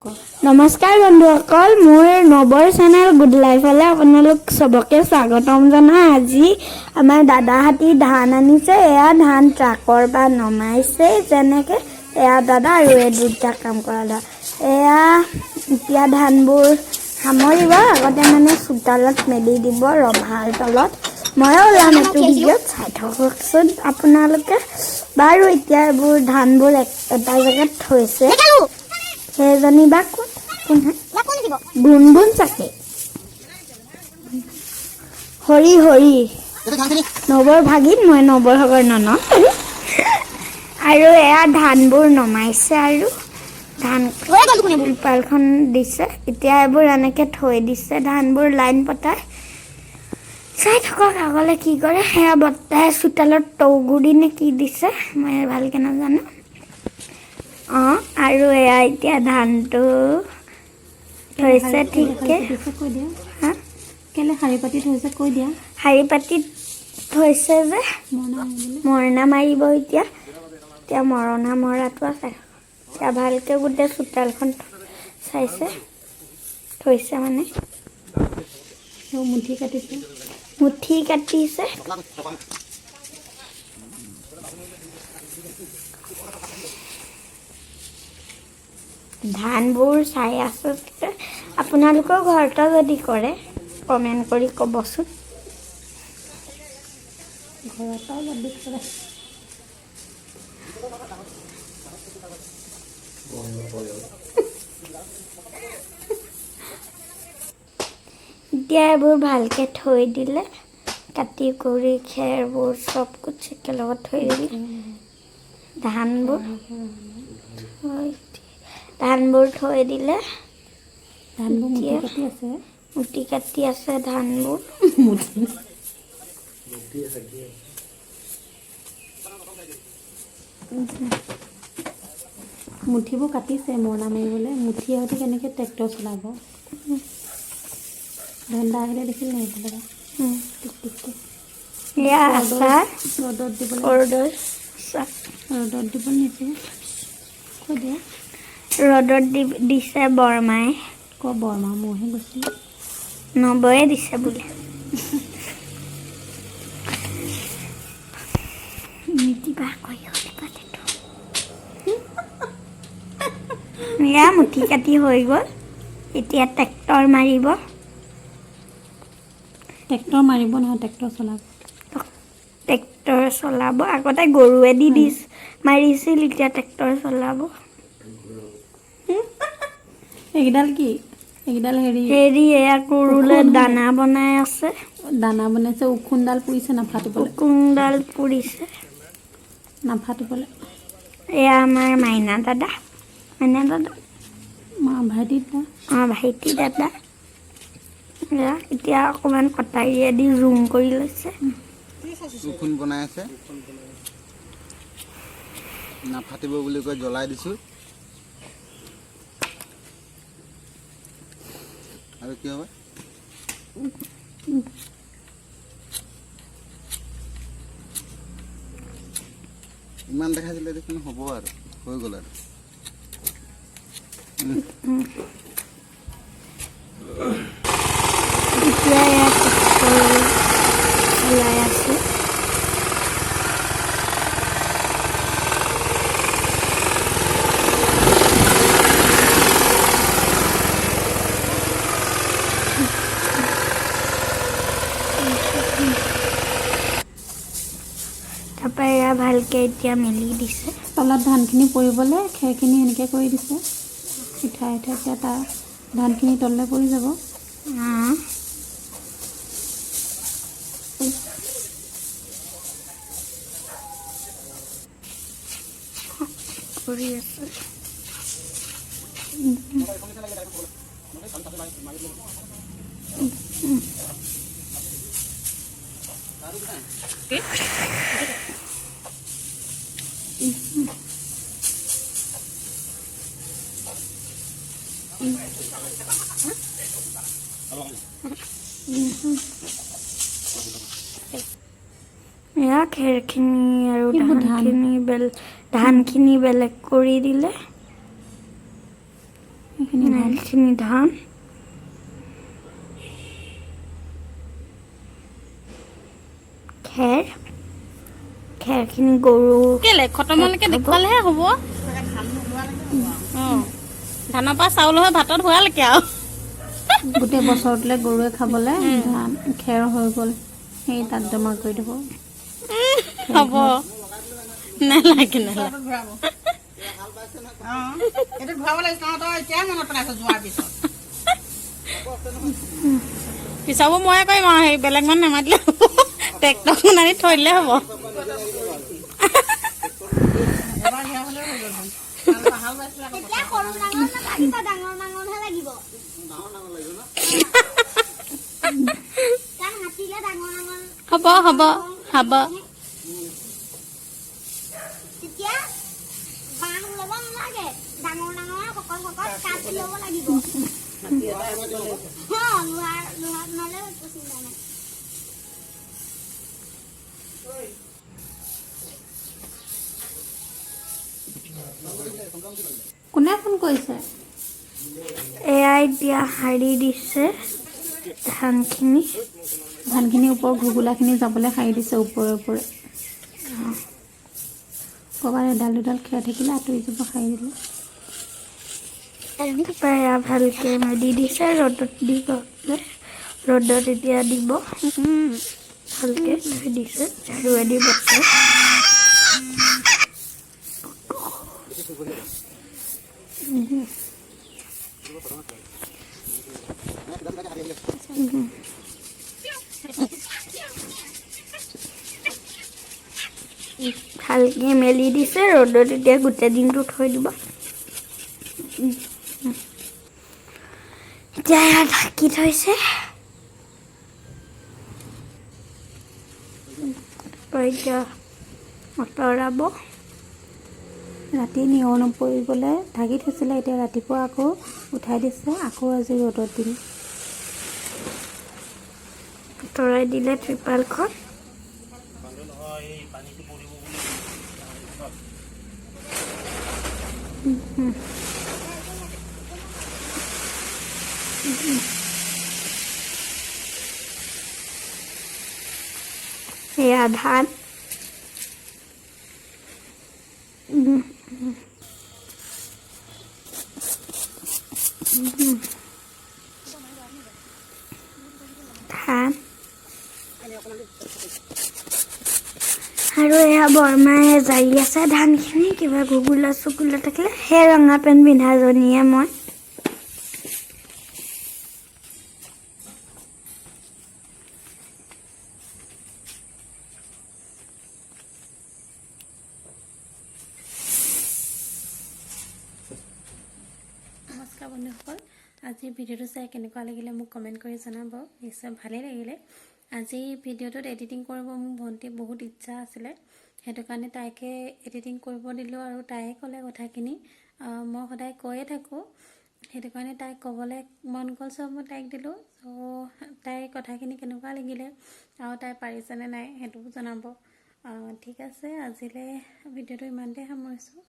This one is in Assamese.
নমস্কাৰ বন্ধুসকল মোৰ নবৰ চেনেল গুড লাইফলৈ আপোনালোক সবকে স্বাগতম জনাই আজি আমাৰ দাদাহাতি ধান আনিছে এয়া ধান ট্ৰাকৰ পৰা নমাইছে যেনেকে এয়া দাদা আৰু এই দুটা কাম কৰা দা এয়া এতিয়া ধানবোৰ সামৰিব আগতে মানে চোতালত মেলি দিব ৰভাৰ তলত মই ওলাম এইটো ভিডিঅ'ত চাই থাককচোন আপোনালোকে বাৰু এতিয়া এইবোৰ ধানবোৰ এটা জেগাত থৈছে সেইজনী বা কোন বুনবুন চাকে হৰি হৰি নবৰ ভাগিন মই নবৰ হগৰ নন আৰু এয়া ধানবোৰ নমাইছে আৰু ধান পালখন দিছে এতিয়া এইবোৰ এনেকে থৈ দিছে ধানবোৰ লাইন পতাই চাই থাকক আগলে কি কৰে সেয়া বত্তাই চোতালত টৌগুৰি নে কি দিছে মই ভালকে নাজানো আৰু এয়া এতিয়া ধানটো থৈছে ঠিককে কেলে শাৰী পাতি থৈছে কৈ দিয়া শাৰী পাতি থৈছে যে মৰণা মাৰিব এতিয়া মৰণা মৰাটো আছে এতিয়া ভালকে গোটেই চোতালখন চাইছে থৈছে মানে মুঠি কাটিছে ধানবোৰ চাই আছে আপোনালোকৰ ঘৰতে যদি কৰে কমেণ্ট কৰি ক'বচোন এতিয়া এইবোৰ ভালকে থৈ দিলে কাটি কৰি খেৰবোৰ চব কুছ একেলগত থৈ দিলে ধানবোৰ থৈ দিলে মুঠি কাটি আছে ধানবোৰ মুঠিবোৰ কাটিছে মৰণা মাৰিবলৈ মুঠি হয়তো কেনেকৈ ট্ৰেক্টৰ চলাব ধন্দা আহিলে দেখিল নাই এইফালে ৰ'দত দিব নিছে কৈ দিয়া ৰ'দত দিছে বৰমাই বৰমা মইহে গৈছোঁ নবয়ে দিছে বোলে এয়া মুঠি কাটি হৈ গ'ল এতিয়া ট্ৰেক্টৰ মাৰিব নহয় ট্ৰেক্টৰ চলাব আগতে গৰুৱেদি মাৰিছিল এতিয়া ট্ৰেক্টৰ চলাব এইকেইডাল কি এইকেইডাল হেৰি এয়া গৰুলে দানা বনাই আছে দানা বনাইছে উখুনডাল পুৰিছে নাফাটিবলৈ এয়া আমাৰ মাইনা দাদা ভাইটি দাদা এতিয়া অকণমান কটাৰীয়ে দি জুম কৰি লৈছে উখুন বনাই আছে নাফাটিব বুলি কৈ জ্বলাই দিছোঁ আৰু কি হ'ব ইমান দেখাইছিলে দেখোন হ'ব আৰু হৈ গ'ল আৰু এতিয়া ইয়াত চলাই আছে তাৰপৰা এয়া ভালকে এতিয়া মেলি দিছে তলত ধানখিনি পৰিবলৈ খেৰখিনি এনেকৈ কৰি দিছে উঠাই এতিয়া তাৰ ধানখিনি তললৈ পৰি যাব কৰি আছে এয়া খেৰখিনি আৰু ধানখিনি বেলেগ কৰি দিলে এইখিনি ধান এইখিনি ধান খেৰখিনি গৰু কেলে খতমলৈকে দেখুৱালেহে হ'ব ধানৰ পৰা চাউল হৈ ভাতত হোৱালৈকে আৰু গোটেই বছৰটোলৈ গৰুৱে খাবলৈ ধান খেৰ হৈ গ'ল সেই তাত জমা কৰি দিব হ'ব নালাগে নালাগে পিছাব ময়ে কৰিম আৰু সেই বেলেগ মানুহ নামাতিলে হ'ব ট্ৰেক্টৰখন আনি থৈ দিলে হ'ব হ'ব হ'ব হ'ব কোনে ফোন কৰিছে এয়া এতিয়া সাৰি দিছে ধানখিনি ওপৰৰ ঘুগুলাখিনি যাবলৈ সাৰি দিছে ওপৰে ওপৰে ক'ৰবাত এডাল দুডাল খেৰ থাকিলে আঁতৰি যাব সাৰি দিলে তাৰপৰা এয়া ভালকৈ মেলি দিছে ৰ'দত দি গ'লে ৰ'দত এতিয়া দিব ভালকৈ থৈ দিছে ঝাৰুৱেদি বছে ভালকৈ মেলি দিছে ৰ'দত এতিয়া গোটেই দিনটো থৈ দিব এতিয়া এয়া ঢাকি থৈছে এতিয়া আঁতৰাব ৰাতি নিয়ৰ নপৰিবলৈ ঢাকি থৈছিলে এতিয়া ৰাতিপুৱা আকৌ উঠাই দিছে আকৌ আজি ৰ'দত দিম আঁতৰাই দিলে ত্ৰিপালখন এয়া ধান ধান আৰু এয়া বৰমায়ে জাৰি আছে ধানখিনি কিবা ঘুগুলা চুগুলা থাকিলে সেই ৰঙা পেণ্ট পিন্ধাজনীয়ে মই নমস্কাৰ বন্ধুসকল আজিৰ ভিডিঅ'টো চাই কেনেকুৱা লাগিলে মোক কমেণ্ট কৰি জনাব নিশ্চয় ভালেই লাগিলে আজি ভিডিঅ'টোত এডিটিং কৰিব মোৰ ভণ্টি বহুত ইচ্ছা আছিলে সেইটো কাৰণে তাইকে এডিটিং কৰিব দিলোঁ আৰু তাইয়ে ক'লে কথাখিনি মই সদায় কৈয়ে থাকোঁ সেইটো কাৰণে তাইক ক'বলৈ মন গ'ল চব মই তাইক দিলোঁ চ' তাইৰ কথাখিনি কেনেকুৱা লাগিলে আৰু তাই পাৰিছেনে নাই সেইটোও জনাব ঠিক আছে আজিলৈ ভিডিঅ'টো ইমানতে সামৰিছোঁ